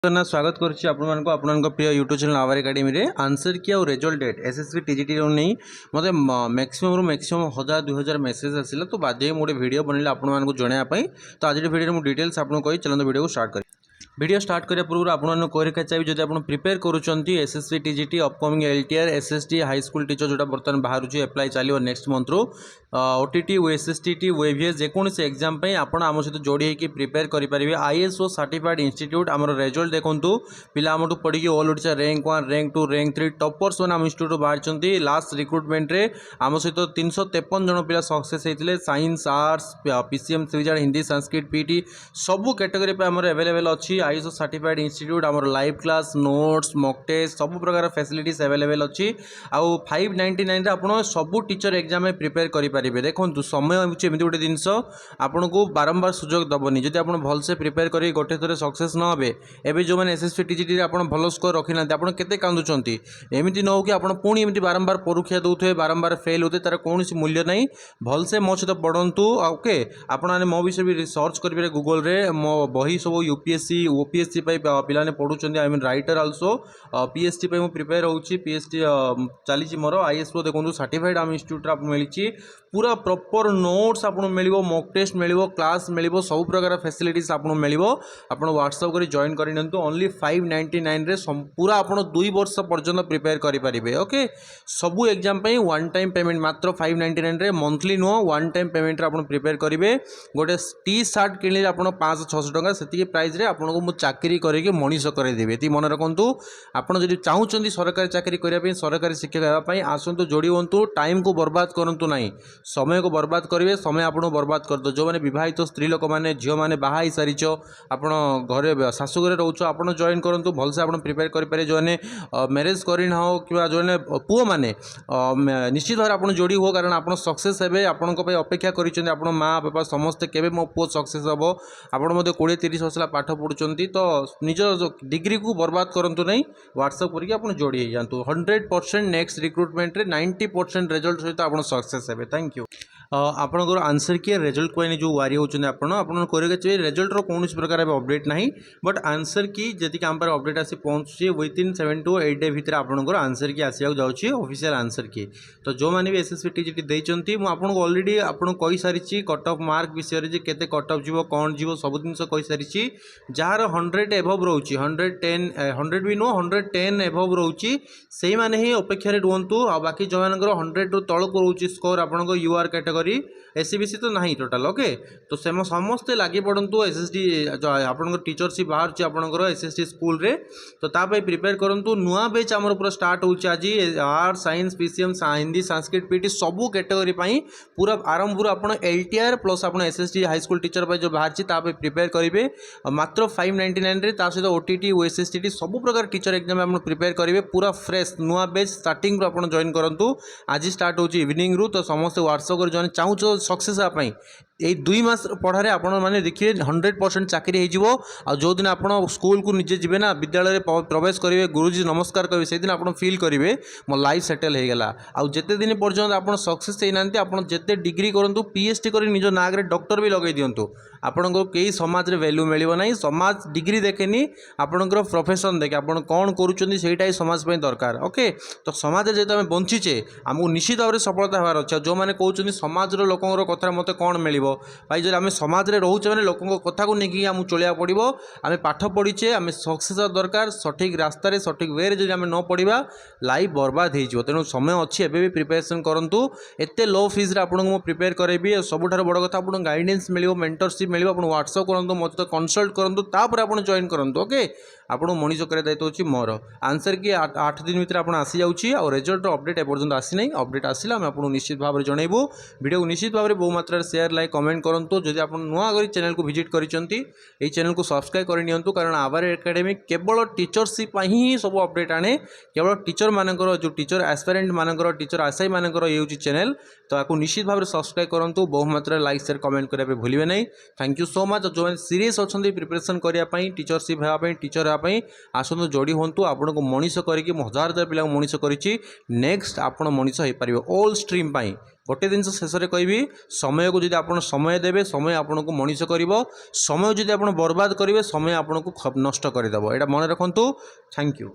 ना स्वागत करुच्ची आपण प्रिय यूट्यूब चैनल आवर एकेडमी रे आंसर की और रिजल्ट डेट एसएससी टीजीटी नहीं मते मैक्सिमम 1000-2000 मेसेज आसिला तो बाध्य गोटे वीडियो बनैले आपको जणाया तो आज वीडियो में डिटेल्स आपको कही चलते वीडियो को स्टार्ट कर वीडियो स्टार्ट करने पूर्व आपको कह चाहिए जब आप प्रिपेयर करुँच SSC TGT upcoming LTR SST high school teacher जोटा बर्तमान बाहर एप्लाई चलो नेक्स्ट मंथ रू ओटीटी एसएसटी वेवीएस जेकोसी एग्जाम आपण आम सहित जोड़ी होकर प्रिपेयर करेंगे आईएसओ सर्टिफाइड इंस्टीट्यूट आमर रिजल्ट देखूँ पिला आम पढ़ी all Odisha rank 1 rank 2 rank 3 toppers मैंने आम इंस्टीट्यूट बाहर लास्ट रिक्रुटमेंट रे आम सहित 353 जन पिला सक्सेस होते science arts PCM civil English Sanskrit PT सबू कैटेगरी पे आमर अवेलेबल अच्छी आईएसओ सर्टिफाइड इंस्टीट्यूट आमर live class notes mock test सब प्रकार फैसिलिटीज अवेलेबल अच्छी आउ 599 आपड़ सबू टीचर एग्जाम में प्रिपेयर करेंगे देखो समय होती गोटे जिनस आपन को बारंबार सुजोग दबनी जब आप भलसे प्रिपेयर कर गोटे थर सक्सेस न हे एवं जो मैंने एसएससी टीजीटी आप भल स्कोर रखी ना आप केते कांदुंट एमती न हो कि आप पुणी एमती बारंबार परीक्षा दौथे बारंबार फेल होते तार कौन मूल्य नहीं भलसे मो सहित पढ़ु ओके आपने मो विषय भी सर्च करेंगे गूगल रे मो बही सब यूपीएससी ओपीएससी पिलाने पढ़ुं I mean writer also PST prepare होची पीएसटी चली मोर आईएसओ देखो सर्टिफाइड आम इंस्टीट्यूट मिली पूरा प्रॉपर नोट्स आपको मिलो मॉक टेस्ट मिलो क्लास मिलो सब प्रकार फैसिलिटीज आपको मिलो आप व्हाट्सएप कर जॉइन कर ओनली 599 रे पूरा आप 2 वर्ष पर्यंत प्रिपेयर करेंगे ओके सबू एग्जाम वन टाइम पेमेंट मात्र 599 रे मंथली नुह वन टाइम पेमेंट आप प्रिपेयर करेंगे गोटे टी सार्ट किणिले आप 500-600 टका से प्राइस रे आपको मुझे चाकरी करके मनीष करदेवी ये मन रखु आपड़ जब चाहते सरकारी चाकरी करने सरकारी शिक्षक होगापी आसतु जोड़ी हूँ टाइम को बर्बाद करूँ ना समय को बर्बाद करेंगे समय आपको बर्बाद कर दो जो मैंने बहुत स्त्री लोक मैंने झील मैंने बाहा सारीच आप घरे शाशुघर रोच आप जॉइन करूँ भलसे आप प्रिपेयर करेंगे जो मैंने मैरेज करना हो कि जो मैंने पुओ मैंने निश्चित भाव आप जोड़ी हो कारण आप सक्सेस हे आपण अपेक्षा कर माँ बापा समस्ते केवे मो पुओ सक्सेस हम आप 20-30 वर्ष पाठ पढ़ुं तो निज डिग्री को बर्बाद करूँ नहीं व्हाट्सएप करके आप जोड़ी हो जातु 100% नेक्स्ट रिक्रुटमेंट रे 90% रिजल्ट सहित आप सक्सेस हे थैंक यू आपणकर आंसर किए रिजल्ट को जो वारी होती आपड़ चाहिए रिजल्ट कौन प्रकार अपडेट ना बट आंसर की जी आम पर अपडेट आसी पहुँचे विदिन 7 to 8 डे भितर आपंकर आंसर की आसवाक जाऊँगी ऑफिशियल आंसर की तो जो मैंने भी एसएससी टीजीटी देती मुझे ऑलरेडी आपको कही सारी कट ऑफ मार्क विषय में केते कट ऑफ जीव कौन जीव सब जिन कही सारी जार 100 एभव रोचे 110 100 भी नुह 110 एभव रोचे से मैंने ही अपेक्षा रुहतु आ बाकी जो मान 100 रु तलक रोचे स्कोर आप यूआर कैटेगरी एससीबीसी तो नहीं टोटाल ओके तो से समस्ते लगे पड़ू एसएसटी आपंकर टीचरशिप बाहर आपंकर एसएसटी स्कूल रे तो तापाई प्रिपेयर करूँ नुआ बैच आमर पूरा स्टार्ट होची आज arts science PCM Hindi Sanskrit PT सबू कैटेगरी पूरा आरंभ आप एलटीआर प्लस आप एसएसटी हाई स्कूल टीचर जो बाहर प्रिपेयर करेंगे मात्र 599 रे सहित ओटीटी एसएसटी सब प्रकार टीचर एग्जाम आप प्रिपेयर करेंगे पूरा फ्रेश नुआ बैच स्टार्टिंग आप जॉइन करूँ आज स्टार्ट होची इवनिंग रू तो समस्त व्हाट्सएप जो चाहूँ सक्सेस हाँपाई यही 2 मास पढ़ारे आपण मैंने देखिए 100% चाकरी हो जो दिन आप स्कूल को निजे जी ना विद्यालय प्रवेश करेंगे गुरुजी नमस्कार करेंगे से दिन आप फिल करेंगे मो लाइफ सेटल हो गला आते दिन पर्यटन आप सक्सेस होना आप जिते डिग्री करूँ पीएचडी कर निज नाग डॉक्टर भी लगे दिंतु आपण को कई समाज रे वैल्यू मिलियो नहीं समाज डिग्री देखेनी आपणकर प्रोफेशन देखे आप कौन करूँटा ही समाज दरकार ओके तो समाज जेहेतु आम बंचीचे आमको निश्चित भाव में सफलता हबार अच्छे जो मैंने कहते समाज लोकर कथा मत कौन मिल भाई जब आम समाज में रोचे मैंने लोकों कथा को लेकिन आमको चलिया पड़ो आम पाठ पढ़ीचे आम सक्सेस दरकार सठिक रास्तार सठिक वे जब आम न पढ़ा लाइफ बर्बाद हो तेणु समय अच्छी एवं भी प्रिपेरेसन करूँ एत लो फीस आपको प्रिपेयर करेंगे सबुठ बड़ कथा आपको गाइडेंस मिले मेंटरशिप मिले आप व्हाट्सएप करूँ मत तो कनसल्ट करूँ तापर आप जॉइन करूँ ओके आपको मनीष कर दायित्व अच्छी मोर आंसर की 8 दिन भर आप आसी जाऊँगी और रिजल्ट अपडेट एपर्यंत आसी ना अपडेट आसला आम आपको निश्चित भाव में जनइबू वीडियो को निश्चित भाव में बहु मात्रा शेयर लाइक कमेंट करूँ जब आप नुआ कर चैनल को विजिट करी चैनल को सब्सक्राइब करनी कारण आवर एकेडमी केवल टीचरशिप ही सब अपडेट आने केवल टीचर मानकर जो टीचर एस्पिरेंट मानकर टीचर आशायी मानकर ये हूँ चैनल तो आपको निश्चित भाव में सब्सक्राइब करूँ बहु मात्रा लाइक शेयर कमेंट करने भूलें नहीं थैंक यू सो मच जो मैंने सीरीयस अच्छा प्रिपरेशन करने टीचरशिप हाँपाई टीचर करने आसतु जोड़ी हूँ आपन को मनीष करके हजार हजार पिला मनीष करी नेक्स्ट आप मनीष हो पारे ऑल स्ट्रीम पाई गोटे दिन शेष में कहि समय को जब आप समय देवे समय आपन को मनीष कर समय जब आप बर्बाद करेंगे समय आपन को नष्ट करदेव यहाँ मन रखु थैंक यू।